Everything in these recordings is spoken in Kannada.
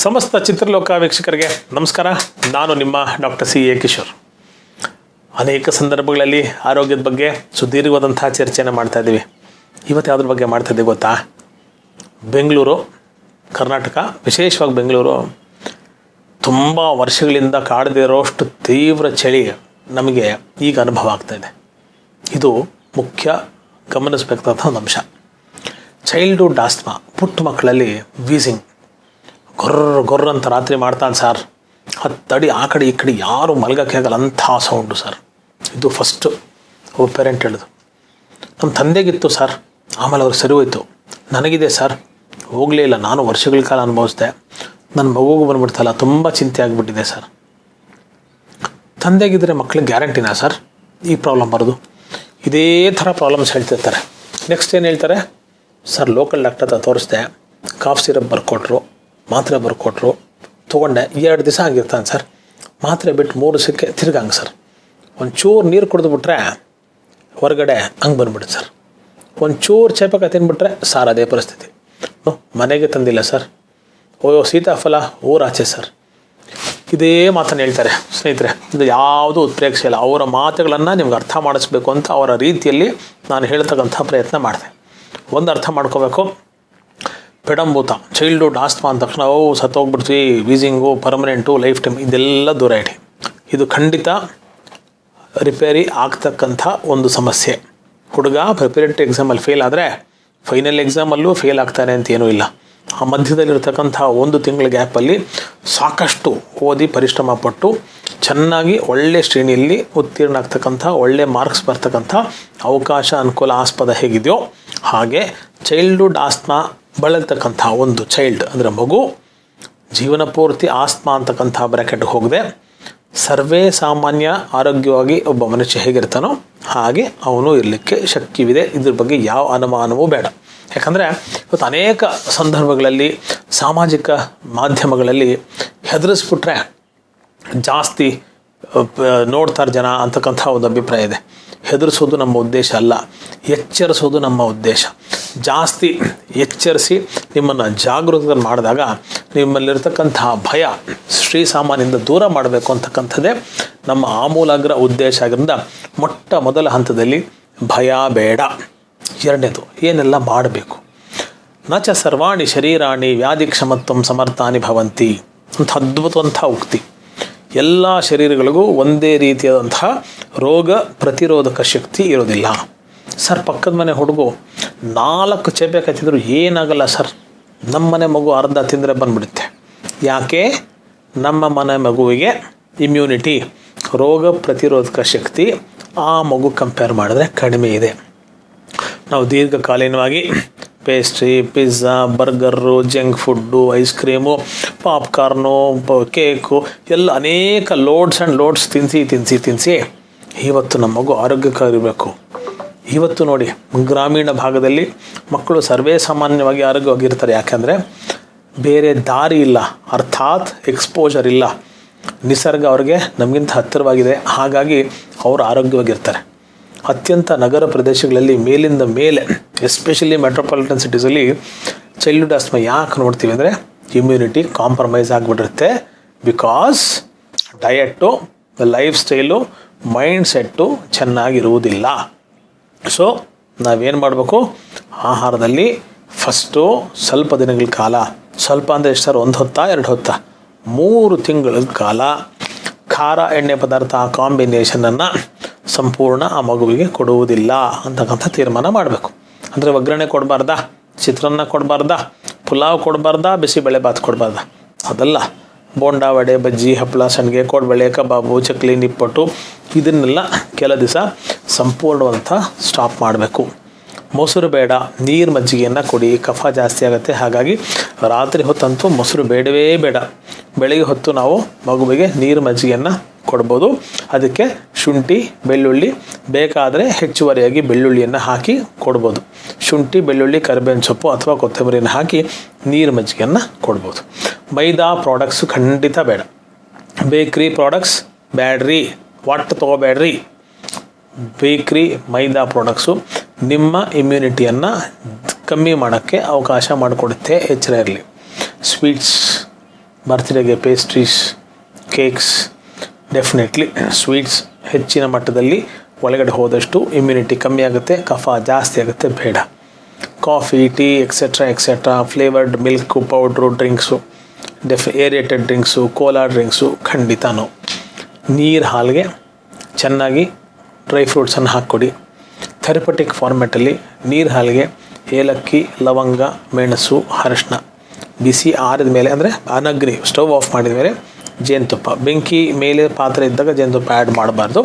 ಸಮಸ್ತ ಚಿತ್ರಲೋಕ ವೀಕ್ಷಕರಿಗೆ ನಮಸ್ಕಾರ. ನಾನು ನಿಮ್ಮ ಡಾಕ್ಟರ್ CA ಕಿಶೋರ್. ಅನೇಕ ಸಂದರ್ಭಗಳಲ್ಲಿ ಆರೋಗ್ಯದ ಬಗ್ಗೆ ಸುದೀರ್ಘವಾದಂಥ ಚರ್ಚೆಯನ್ನು ಮಾಡ್ತಾ ಇದ್ದೀವಿ. ಇವತ್ತು ಯಾವುದ್ರ ಬಗ್ಗೆ ಮಾಡ್ತಾ ಇದ್ದೀವಿ ಗೊತ್ತಾ? ಬೆಂಗಳೂರು, ಕರ್ನಾಟಕ, ವಿಶೇಷವಾಗಿ ಬೆಂಗಳೂರು ತುಂಬ ವರ್ಷಗಳಿಂದ ಕಾಡದಿರೋಷ್ಟು ತೀವ್ರ ಚಳಿ ನಮಗೆ ಈಗ ಅನುಭವ ಆಗ್ತಾಯಿದೆ. ಇದು ಮುಖ್ಯ ಗಮನಿಸಬೇಕಾದಂಥ ಒಂದು ಅಂಶ. ಚೈಲ್ಡ್ಹುಡ್ ಆಸ್ಮಾ, ಪುಟ್ಟ ಮಕ್ಕಳಲ್ಲಿ ವೀಸಿಂಗ್, ಗೊರ್ರ ಅಂತ ರಾತ್ರಿ ಮಾಡ್ತಾನೆ ಸರ್. 10 ಅಡಿ ಆ ಕಡೆ ಈ ಕಡೆ ಯಾರು ಮಲಗೋಕ್ಕೆ ಆಗಲ್ಲ ಅಂಥ ಸೌಂಡು ಸರ್. ಇದು ಫಸ್ಟು ಒಬ್ಬ ಪೇರೆಂಟ್ ಹೇಳಿದ್ರು. ನಮ್ಮ ತಂದೆಗಿತ್ತು ಸರ್, ಆಮೇಲೆ ಅವ್ರಿಗೆ ಸರಿ ಹೋಯ್ತು. ನನಗಿದೆ ಸರ್, ಹೋಗಲೇ ಇಲ್ಲ, ನಾನು ವರ್ಷಗಳ ಕಾಲ ಅನುಭವಿಸಿದೆ, ನನ್ನ ಮಗುಗೂ ಬಂದುಬಿಡ್ತಲ್ಲ, ತುಂಬ ಚಿಂತೆ ಆಗಿಬಿಟ್ಟಿದೆ ಸರ್. ತಂದೆಗಿದ್ರೆ ಮಕ್ಳಿಗೆ ಗ್ಯಾರಂಟಿನಾ ಸರ್ ಈ ಪ್ರಾಬ್ಲಮ್ ಬರೋದು? ಇದೇ ಥರ ಪ್ರಾಬ್ಲಮ್ಸ್ ಹೇಳ್ತಿರ್ತಾರೆ. ನೆಕ್ಸ್ಟ್ ಏನು ಹೇಳ್ತಾರೆ ಸರ್, ಲೋಕಲ್ ಡಾಕ್ಟರ್ ಹತ್ರ ತೋರಿಸ್ದೆ, ಕಾಫ್ ಸಿರಪ್ ಬರ್ಕೊಟ್ರು, ಮಾತ್ರೆ ಬರ್ಕೊಟ್ರು, ತೊಗೊಂಡೆ, 2 ದಿವಸ ಆಗಿರ್ತಾನೆ ಸರ್. ಮಾತ್ರೆ ಬಿಟ್ಟು 3 ದಿವಸಕ್ಕೆ ತಿರ್ಗಂಗೆ ಸರ್. ಒಂಚೂರು ನೀರು ಕುಡಿದ್ಬಿಟ್ರೆ ಹೊರಗಡೆ ಹಂಗೆ ಬಂದ್ಬಿಡುತ್ತೆ ಸರ್. ಒಂಚೂರು ಚೇಪಕ ತಿಂದ್ಬಿಟ್ರೆ ಸಾರ್ ಅದೇ ಪರಿಸ್ಥಿತಿ. ಮನೆಗೆ ತಂದಿಲ್ಲ ಸರ್, ಓಯೋ ಸೀತಾಫಲ ಊರಾಚೆ ಸರ್. ಇದೇ ಮಾತನ್ನು ಹೇಳ್ತಾರೆ ಸ್ನೇಹಿತರೆ. ಇದು ಯಾವುದೂ ಉತ್ಪ್ರೇಕ್ಷೆ ಇಲ್ಲ. ಅವರ ಮಾತುಗಳನ್ನು ನಿಮ್ಗೆ ಅರ್ಥ ಮಾಡಿಸ್ಬೇಕು ಅಂತ ಅವರ ರೀತಿಯಲ್ಲಿ ನಾನು ಹೇಳ್ತಕ್ಕಂಥ ಪ್ರಯತ್ನ ಮಾಡಿದೆ. ಒಂದು ಅರ್ಥ ಮಾಡ್ಕೋಬೇಕು, ಪೆಡಂಭೂತ ಚೈಲ್ಡ್ಹುಡ್ ಆಸ್ಮಾ ಅಂದ ತಕ್ಷಣ ಸತ್ತೋಗ್ಬಿಡ್ತೀವಿ, ವೀಸಿಂಗು, ಪರ್ಮನೆಂಟು, ಲೈಫ್ ಟೈಮ್, ಇದೆಲ್ಲ ದೂರ ಇಡಿ. ಇದು ಖಂಡಿತ ರಿಪೇರಿ ಆಗ್ತಕ್ಕಂಥ ಒಂದು ಸಮಸ್ಯೆ. ಹುಡುಗ ಪ್ರಿಪರೇಟರಿ ಎಕ್ಸಾಮಲ್ಲಿ ಫೇಲ್ ಆದರೆ ಫೈನಲ್ ಎಕ್ಸಾಮಲ್ಲೂ ಫೇಲ್ ಆಗ್ತಾನೆ ಅಂತ ಏನೂ ಇಲ್ಲ. ಆ ಮಧ್ಯದಲ್ಲಿರ್ತಕ್ಕಂಥ 1 ತಿಂಗಳ ಗ್ಯಾಪಲ್ಲಿ ಸಾಕಷ್ಟು ಓದಿ ಪರಿಶ್ರಮ ಪಟ್ಟು ಚೆನ್ನಾಗಿ ಒಳ್ಳೆ ಶ್ರೇಣಿಯಲ್ಲಿ ಉತ್ತೀರ್ಣ ಆಗ್ತಕ್ಕಂಥ, ಒಳ್ಳೆ ಮಾರ್ಕ್ಸ್ ಬರ್ತಕ್ಕಂಥ ಅವಕಾಶ, ಅನುಕೂಲ, ಆಸ್ಪದ ಹೇಗಿದೆಯೋ ಹಾಗೆ ಚೈಲ್ಡ್ಹುಡ್ ಆಸ್ಮಾ ಬಳಲ್ತಕ್ಕಂಥ ಒಂದು ಚೈಲ್ಡ್ ಅಂದರೆ ಮಗು ಜೀವನ ಪೂರ್ತಿ ಆಸ್ಮಾ ಅಂತಕ್ಕಂಥ ಬ್ರ್ಯಾಕೆಟ್ಗೆ ಹೋಗದೆ ಸರ್ವೇ ಸಾಮಾನ್ಯ ಆರೋಗ್ಯವಾಗಿ ಒಬ್ಬ ಮನುಷ್ಯ ಹೇಗಿರ್ತಾನೋ ಹಾಗೆ ಅವನು ಇರಲಿಕ್ಕೆ ಶಕ್ಯವಿದೆ. ಇದ್ರ ಬಗ್ಗೆ ಯಾವ ಅನುಮಾನವೂ ಬೇಡ. ಯಾಕಂದರೆ ಇವತ್ತು ಅನೇಕ ಸಂದರ್ಭಗಳಲ್ಲಿ ಸಾಮಾಜಿಕ ಮಾಧ್ಯಮಗಳಲ್ಲಿ ಹೆದರಿಸ್ಬಿಟ್ರೆ ಜಾಸ್ತಿ ನೋಡ್ತಾರೆ ಜನ ಅಂತಕ್ಕಂಥ ಒಂದು ಅಭಿಪ್ರಾಯ ಇದೆ. ಹೆದರಿಸೋದು ನಮ್ಮ ಉದ್ದೇಶ ಅಲ್ಲ, ಎಚ್ಚರಿಸೋದು ನಮ್ಮ ಉದ್ದೇಶ. ಜಾಸ್ತಿ ಎಚ್ಚರಿಸಿ ನಿಮ್ಮನ್ನು ಜಾಗೃತ ಮಾಡಿದಾಗ ನಿಮ್ಮಲ್ಲಿರ್ತಕ್ಕಂತಹ ಭಯ ಶ್ರೀಸಾಮಾನ್ಯದಿಂದ ದೂರ ಮಾಡಬೇಕು ಅಂತಕ್ಕಂಥದ್ದೇ ನಮ್ಮ ಆಮೂಲಾಗ್ರ ಉದ್ದೇಶ ಆಗಿರೋದ್ರಿಂದ ಮೊದಲ ಹಂತದಲ್ಲಿ ಭಯ ಬೇಡ. ಎರಡನೇದು ಏನೆಲ್ಲ ಮಾಡಬೇಕು. ನಚ ಸರ್ವಾಣಿ ಶರೀರಾಣಿ ವ್ಯಾಧಿ ಕ್ಷಮತ್ವಂ ಸಮರ್ಥಾನಿ ಭವಂತಿ ಅಂತ ಅದ್ಭುತವಂಥ ಉಕ್ತಿ. ಎಲ್ಲ ಶರೀರಗಳಿಗೂ ಒಂದೇ ರೀತಿಯಾದಂತಹ ರೋಗ ಪ್ರತಿರೋಧಕ ಶಕ್ತಿ ಇರೋದಿಲ್ಲ. ಸರ್, ಪಕ್ಕದ ಮನೆ ಹುಡುಗು 4 ಚೇಪೆ ಕಚ್ಚಿದ್ರು ಏನಾಗಲ್ಲ ಸರ್, ನಮ್ಮ ಮನೆ ಮಗು ಅರ್ಧ ತಿಂದರೆ ಬಂದ್ಬಿಡುತ್ತೆ. ಯಾಕೆ? ನಮ್ಮ ಮನೆ ಮಗುವಿಗೆ ಇಮ್ಯುನಿಟಿ, ರೋಗ ಪ್ರತಿರೋಧಕ ಶಕ್ತಿ ಆ ಮಗು ಕಂಪೇರ್ ಮಾಡಿದ್ರೆ ಕಡಿಮೆ ಇದೆ. ನಾವು ದೀರ್ಘಕಾಲೀನವಾಗಿ pastry, pizza, burger, junk food, ice cream, popcorn, cake ಎಲ್ಲ ಅನೇಕ ಲೋಡ್ಸ್ ಆ್ಯಂಡ್ ಲೋಡ್ಸ್ ತಿನ್ನಿಸಿ ಇವತ್ತು ನಮ್ಮ ಮಗು ಆರೋಗ್ಯಕರಬೇಕು. ಇವತ್ತು ನೋಡಿ, ಗ್ರಾಮೀಣ ಭಾಗದಲ್ಲಿ ಮಕ್ಕಳು ಸರ್ವೇ ಸಾಮಾನ್ಯವಾಗಿ ಆರೋಗ್ಯವಾಗಿರ್ತಾರೆ. ಯಾಕೆಂದರೆ ಬೇರೆ ದಾರಿ ಇಲ್ಲ, ಅರ್ಥಾತ್ ಎಕ್ಸ್ಪೋಜರ್ ಇಲ್ಲ. ನಿಸರ್ಗ ಅವ್ರಿಗೆ ನಮಗಿಂತ ಹತ್ತಿರವಾಗಿದೆ, ಹಾಗಾಗಿ ಅವರು ಆರೋಗ್ಯವಾಗಿರ್ತಾರೆ. ಅತ್ಯಂತ ನಗರ ಪ್ರದೇಶಗಳಲ್ಲಿ ಮೇಲಿಂದ ಮೇಲೆ, ಎಸ್ಪೆಷಲಿ ಮೆಟ್ರೋಪಾಲಿಟನ್ ಸಿಟೀಸಲ್ಲಿ ಚೈಲ್ಡ್ಹುಡ್ ಆಸ್ಮಾ ಯಾಕೆ ನೋಡ್ತೀವಿ ಅಂದರೆ ಇಮ್ಯುನಿಟಿ ಕಾಂಪ್ರಮೈಸ್ ಆಗಿಬಿಟ್ಟಿರುತ್ತೆ. Because diet, lifestyle, mindset ಚೆನ್ನಾಗಿರುವುದಿಲ್ಲ. ಸೊ ನಾವೇನು ಮಾಡಬೇಕು? ಆಹಾರದಲ್ಲಿ ಫಸ್ಟು ಸ್ವಲ್ಪ ದಿನಗಳ ಕಾಲ, ಸ್ವಲ್ಪ ಅಂದರೆ ಎಷ್ಟು ಸರ್, 1 ಹೊತ್ತ 2 ಹೊತ್ತ 3 ತಿಂಗಳ ಕಾಲ ಖಾರ ಎಣ್ಣೆ ಪದಾರ್ಥ ಕಾಂಬಿನೇಷನನ್ನು ಸಂಪೂರ್ಣ ಆ ಮಗುವಿಗೆ ಕೊಡುವುದಿಲ್ಲ ಅಂತಕ್ಕಂಥ ತೀರ್ಮಾನ ಮಾಡಬೇಕು. ಅಂದರೆ ಒಗ್ಗರಣೆ ಕೊಡಬಾರ್ದಾ, ಚಿತ್ರಾನ್ನ ಕೊಡಬಾರ್ದಾ, ಪುಲಾವ್ ಕೊಡಬಾರ್ದಾ, ಬಿಸಿಬೇಳೆ ಬಾತ್ ಕೊಡಬಾರ್ದಾ? ಅದಲ್ಲ. ಬೋಂಡಾ, ವಡೆ, ಬಜ್ಜಿ, ಹಪ್ಪಳ, ಸಂಡಿಗೆ, ಕೋಡ್ಬಳೆ, ಕಬಾಬು, ಚಕ್ಲಿ, ನಿಪ್ಪಟ್ಟು ಇದನ್ನೆಲ್ಲ ಕೆಲ ದಿವಸ ಸಂಪೂರ್ಣವಂತ ಸ್ಟಾಪ್ ಮಾಡಬೇಕು. ಮೊಸರು ಬೇಡ, ನೀರು ಮಜ್ಜಿಗೆಯನ್ನು ಕೊಡಿ, ಕಫ ಜಾಸ್ತಿ ಆಗುತ್ತೆ. ಹಾಗಾಗಿ ರಾತ್ರಿ ಹೊತ್ತಂತೂ ಮೊಸರು ಬೇಡವೇ ಬೇಡ. ಬೆಳಗ್ಗೆ ಹೊತ್ತು ನಾವು ಮಗುವಿಗೆ ನೀರು ಮಜ್ಜಿಗೆಯನ್ನು ಕೊಡ್ಬೋದು. ಅದಕ್ಕೆ ಶುಂಠಿ, ಬೆಳ್ಳುಳ್ಳಿ, ಬೇಕಾದರೆ ಹೆಚ್ಚುವರಿಯಾಗಿ ಬೆಳ್ಳುಳ್ಳಿಯನ್ನು ಹಾಕಿ ಕೊಡ್ಬೋದು. ಶುಂಠಿ, ಬೆಳ್ಳುಳ್ಳಿ, ಕರಿಬೇವಿನ ಸೊಪ್ಪು ಅಥವಾ ಕೊತ್ತಂಬರಿಯನ್ನು ಹಾಕಿ ನೀರು ಮಜ್ಜಿಗೆಯನ್ನು ಕೊಡ್ಬೋದು. ಮೈದಾ ಪ್ರಾಡಕ್ಟ್ಸು ಖಂಡಿತ ಬೇಡ. ಬೇಕ್ರಿ ಪ್ರಾಡಕ್ಟ್ಸ್ ಬ್ಯಾಡ್ರಿ, ಒಟ್ಟು ತೊಗೋಬೇಡ್ರಿ. ಬೇಕ್ರಿ, ಮೈದಾ ಪ್ರಾಡಕ್ಟ್ಸು ನಿಮ್ಮ ಬರ್ತ್ಡೇಗೆ ಪೇಸ್ಟ್ರೀಸ್, ಕೇಕ್ಸ್, ಡೆಫಿನೆಟ್ಲಿ ಸ್ವೀಟ್ಸ್ ಹೆಚ್ಚಿನ ಮಟ್ಟದಲ್ಲಿ ಒಳಗಡೆ ಹೋದಷ್ಟು ಇಮ್ಯುನಿಟಿ ಕಮ್ಮಿ ಆಗುತ್ತೆ, ಕಫ ಜಾಸ್ತಿ ಆಗುತ್ತೆ, ಬೇಡ. Coffee, tea etcetera flavoured milk powder drinks, aerated drinks, cola drinks ಖಂಡಿತನೋ. ನೀರು ಹಾಲಿಗೆ ಚೆನ್ನಾಗಿ ಡ್ರೈ ಫ್ರೂಟ್ಸನ್ನು ಹಾಕ್ಕೊಡಿ. ಥೆರಪಟಿಕ್ ಫಾರ್ಮ್ಯಾಟಲ್ಲಿ ನೀರು ಹಾಲಿಗೆ ಏಲಕ್ಕಿ, ಲವಂಗ, ಮೆಣಸು, ಅರಿಶಿನ ಬಿಸಿ ಆರಿದ ಮೇಲೆ, ಅಂದರೆ ಅನಗ್ನಿ ಸ್ಟವ್ ಆಫ್ ಮಾಡಿದ ಮೇಲೆ ಜೇನುತುಪ್ಪ, ಬೆಂಕಿ ಮೇಲೆ ಪಾತ್ರೆ ಇದ್ದಾಗ ಜೇನುತುಪ್ಪ ಆ್ಯಡ್ ಮಾಡಬಾರ್ದು.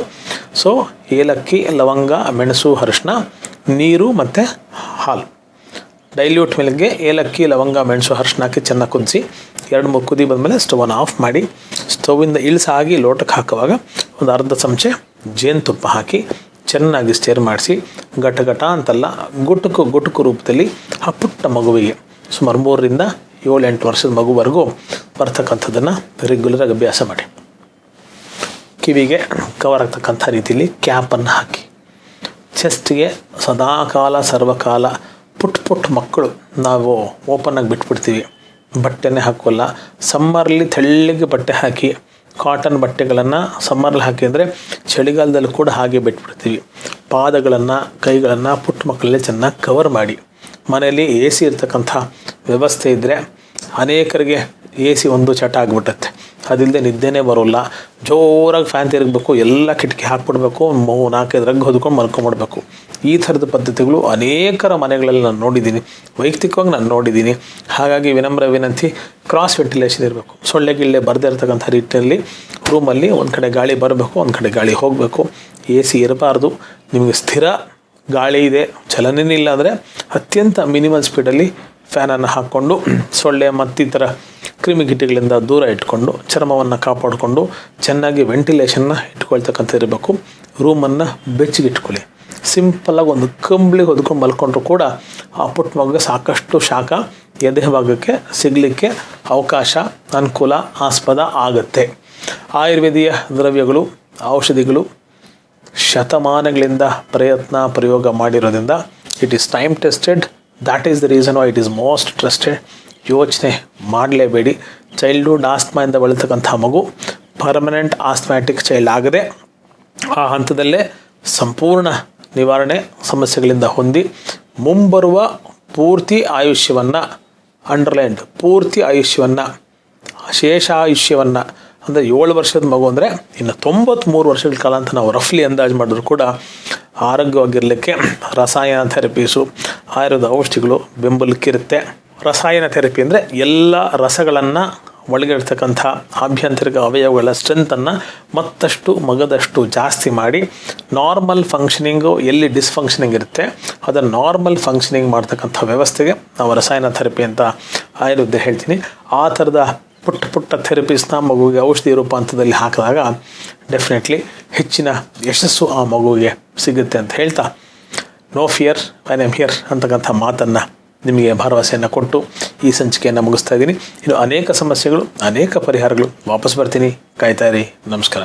ಸೊ ಏಲಕ್ಕಿ, ಲವಂಗ, ಮೆಣಸು, ಅರಿಶಿನ, ನೀರು ಮತ್ತು ಹಾಲು. ಡೈಲ್ಯೂಟ್ ಮೇಲೆಗೆ ಏಲಕ್ಕಿ, ಲವಂಗ, ಮೆಣಸು, ಅರಿಶಿನ ಹಾಕಿ ಚೆನ್ನಾಗಿ ಕುದಿಸಿ 2-3 ಕುದಿ ಬಂದಮೇಲೆ ಸ್ಟವನ್ನು ಆಫ್ ಮಾಡಿ ಸ್ಟವ್ವಿಂದ ಇಳಿಸಾಗಿ ಲೋಟಕ್ಕೆ ಹಾಕುವಾಗ ಒಂದು ಅರ್ಧ ಚಮಚ ಜೇನುತುಪ್ಪ ಹಾಕಿ ಚೆನ್ನಾಗಿ ಸ್ಟೇರ್ ಮಾಡಿಸಿ ಘಟ ಅಂತಲ್ಲ ಗುಟುಕು ರೂಪದಲ್ಲಿ ಆ ಪುಟ್ಟ ಮಗುವಿಗೆ ಸುಮಾರು 3ರಿಂದ 7-8 ವರ್ಷದ ಮಗುವರೆಗೂ ಬರ್ತಕ್ಕಂಥದ್ದನ್ನು ರೆಗ್ಯುಲರಾಗಿ ಅಭ್ಯಾಸ ಮಾಡಿ. ಕಿವಿಗೆ ಕವರ್ ಆಗ್ತಕ್ಕಂಥ ರೀತಿಯಲ್ಲಿ ಕ್ಯಾಪನ್ನು ಹಾಕಿ, ಚೆಸ್ಟ್ಗೆ ಸದಾಕಾಲ ಸರ್ವಕಾಲ ಪುಟ್ಟ ಮಕ್ಕಳು ನಾವು ಓಪನ್ನಾಗಿ ಬಿಟ್ಬಿಡ್ತೀವಿ, ಬಟ್ಟೆನೇ ಹಾಕೋಲ್ಲ. ಸಮ್ಮರ್ಲಿ ತೆಳ್ಳಗೆ ಬಟ್ಟೆ ಹಾಕಿ, ಕಾಟನ್ ಬಟ್ಟೆಗಳನ್ನು ಸಮ್ಮರ್ಲಿ ಹಾಕಿದರೆ ಚಳಿಗಾಲದಲ್ಲಿ ಕೂಡ ಹಾಗೆ ಬಿಟ್ಬಿಡ್ತೀವಿ. ಪಾದಗಳನ್ನು, ಕೈಗಳನ್ನು ಪುಟ್ಟ ಮಕ್ಕಳಲ್ಲೇ ಚೆನ್ನಾಗಿ ಕವರ್ ಮಾಡಿ. ಮನೆಯಲ್ಲಿ AC ಇರ್ತಕ್ಕಂಥ ವ್ಯವಸ್ಥೆ ಇದ್ದರೆ ಅನೇಕರಿಗೆ AC ಒಂದು ಚಟ ಆಗಿಬಿಟ್ಟತ್ತೆ, ಅದಿಲ್ಲದೆ ನಿದ್ದೆನೇ ಬರೋಲ್ಲ. ಜೋರಾಗಿ ಫ್ಯಾನ್ ತಿರುಗಬೇಕು, ಎಲ್ಲ ಕಿಟಕಿ ಹಾಕ್ಬಿಡ್ಬೇಕು, 4-5 ರಗ್ ಹೊದ್ಕೊಂಡು ಮಲ್ಕೊಂಬಿಡ್ಬೇಕು. ಈ ಥರದ ಪದ್ಧತಿಗಳು ಅನೇಕರ ಮನೆಗಳಲ್ಲಿ ನಾನು ನೋಡಿದ್ದೀನಿ, ವೈಯಕ್ತಿಕವಾಗಿ ನಾನು ನೋಡಿದ್ದೀನಿ. ಹಾಗಾಗಿ ವಿನಂತಿ, ಕ್ರಾಸ್ ವೆಂಟಿಲೇಷನ್ ಇರಬೇಕು. ಸೊಳ್ಳೆ ಬರದೇ ಇರತಕ್ಕಂಥ ರೀತಿಯಲ್ಲಿ ರೂಮಲ್ಲಿ ಒಂದು ಕಡೆ ಗಾಳಿ ಬರಬೇಕು, ಒಂದು ಕಡೆ ಗಾಳಿ ಹೋಗಬೇಕು. AC ಇರಬಾರ್ದು. ನಿಮಗೆ ಸ್ಥಿರ ಗಾಳಿ ಇದೆ, ಚಲನೆನೇ ಇಲ್ಲ ಅಂದರೆ ಅತ್ಯಂತ ಮಿನಿಮಲ್ ಸ್ಪೀಡಲ್ಲಿ ಫ್ಯಾನನ್ನು ಹಾಕ್ಕೊಂಡು ಸೊಳ್ಳೆ ಮತ್ತಿತರ ಕ್ರಿಮಿಕೀಟಗಳಿಂದ ದೂರ ಇಟ್ಕೊಂಡು ಚರ್ಮವನ್ನು ಕಾಪಾಡಿಕೊಂಡು ಚೆನ್ನಾಗಿ ವೆಂಟಿಲೇಷನ್ನ ಇಟ್ಕೊಳ್ತಕ್ಕಂಥ ಇರಬೇಕು. ರೂಮನ್ನು ಬೆಚ್ಚಗಿಟ್ಕೊಳ್ಳಿ. ಸಿಂಪಲ್ಲಾಗಿ ಒಂದು ಕಂಬಳಿ ಹೊದ್ಕೊಂಡು ಮಲ್ಕೊಂಡ್ರು ಕೂಡ ಆ ಪುಟ್ಟ ಮಗುಗೆ ಸಾಕಷ್ಟು ಶಾಖ ಎದೆ ಭಾಗಕ್ಕೆ ಸಿಗಲಿಕ್ಕೆ ಅವಕಾಶ, ಅನುಕೂಲ, ಆಸ್ಪದ ಆಗುತ್ತೆ. ಆಯುರ್ವೇದೀಯ ದ್ರವ್ಯಗಳು, ಔಷಧಿಗಳು ಶತಮಾನಗಳಿಂದ ಪ್ರಯೋಗ ಮಾಡಿರೋದ್ರಿಂದ it is time tested. That is the reason why it is most trusted. ಯೋಚನೆ ಮಾಡಲೇಬೇಡಿ. ಚೈಲ್ಡ್ಹುಡ್ ಆಸ್ತ್ಮಾಯಿಂದ ಬಳತಕ್ಕಂಥ ಮಗು ಪರ್ಮನೆಂಟ್ ಆಸ್ತ್ಮ್ಯಾಟಿಕ್ ಚೈಲ್ಡ್ ಆಗದೆ ಆ ಹಂತದಲ್ಲೇ ಸಂಪೂರ್ಣ ನಿವಾರಣೆ ಸಮಸ್ಯೆಗಳಿಂದ ಹೊಂದಿ ಮುಂಬರುವ ಪೂರ್ತಿ ಆಯುಷ್ಯವನ್ನು, ಅಂಡರ್ಲೈನ್ಡ್ ಪೂರ್ತಿ ಆಯುಷ್ಯವನ್ನು, ಶೇಷಾಯುಷ್ಯವನ್ನು, ಅಂದರೆ 7 ವರ್ಷದ ಮಗು ಅಂದರೆ ಇನ್ನು 93 ವರ್ಷಗಳ ಕಾಲ ಅಂತ ನಾವು ರಫ್ಲಿ ಅಂದಾಜು ಮಾಡಿದ್ರು ಕೂಡ ಆರೋಗ್ಯವಾಗಿರಲಿಕ್ಕೆ ರಸಾಯನ ಥೆರಪೀಸು, ಆಯುರ್ವೇದ ಔಷಧಿಗಳು ಬೆಂಬಲಕ್ಕಿರುತ್ತೆ. ರಸಾಯನ ಥೆರಪಿ ಅಂದರೆ ಎಲ್ಲ ರಸಗಳನ್ನು ಒಳಗಿರ್ತಕ್ಕಂಥ ಆಭ್ಯಂತರಿಕ ಅವಯವಗಳ ಸ್ಟ್ರೆಂತನ್ನು ಮತ್ತಷ್ಟು ಮಗದಷ್ಟು ಜಾಸ್ತಿ ಮಾಡಿ ನಾರ್ಮಲ್ ಫಂಕ್ಷನಿಂಗು ಎಲ್ಲಿ ಡಿಸ್ಫಂಕ್ಷನಿಂಗ್ ಇರುತ್ತೆ ಅದನ್ನು ನಾರ್ಮಲ್ ಫಂಕ್ಷನಿಂಗ್ ಮಾಡ್ತಕ್ಕಂಥ ವ್ಯವಸ್ಥೆಗೆ ನಾವು ರಸಾಯನ ಥೆರಪಿ ಅಂತ ಆಯುರ್ವೇದ ಹೇಳ್ತೀನಿ. ಆ ಥರದ ಪುಟ್ಟ ಥೆರಪೀಸ್ನ ಮಗುವಿಗೆ ಔಷಧಿ ರೂಪಾಂತರದಲ್ಲಿ ಹಾಕಿದಾಗ ಡೆಫಿನೆಟ್ಲಿ ಹೆಚ್ಚಿನ ಯಶಸ್ಸು ಆ ಮಗುವಿಗೆ ಸಿಗುತ್ತೆ ಅಂತ ಹೇಳ್ತಾ, no fear I am here ಅಂತಕ್ಕಂಥ ಮಾತನ್ನು ನಿಮಗೆ ಭರವಸೆಯನ್ನು ಕೊಟ್ಟು ಈ ಸಂಚಿಕೆಯನ್ನು ಮುಗಿಸ್ತಾ ಇದ್ದೀನಿ. ಇನ್ನು ಅನೇಕ ಸಮಸ್ಯೆಗಳು, ಅನೇಕ ಪರಿಹಾರಗಳು ವಾಪಸ್ ಬರ್ತೀನಿ. ಕಾಯ್ತಾ ಇರಿ. ನಮಸ್ಕಾರ.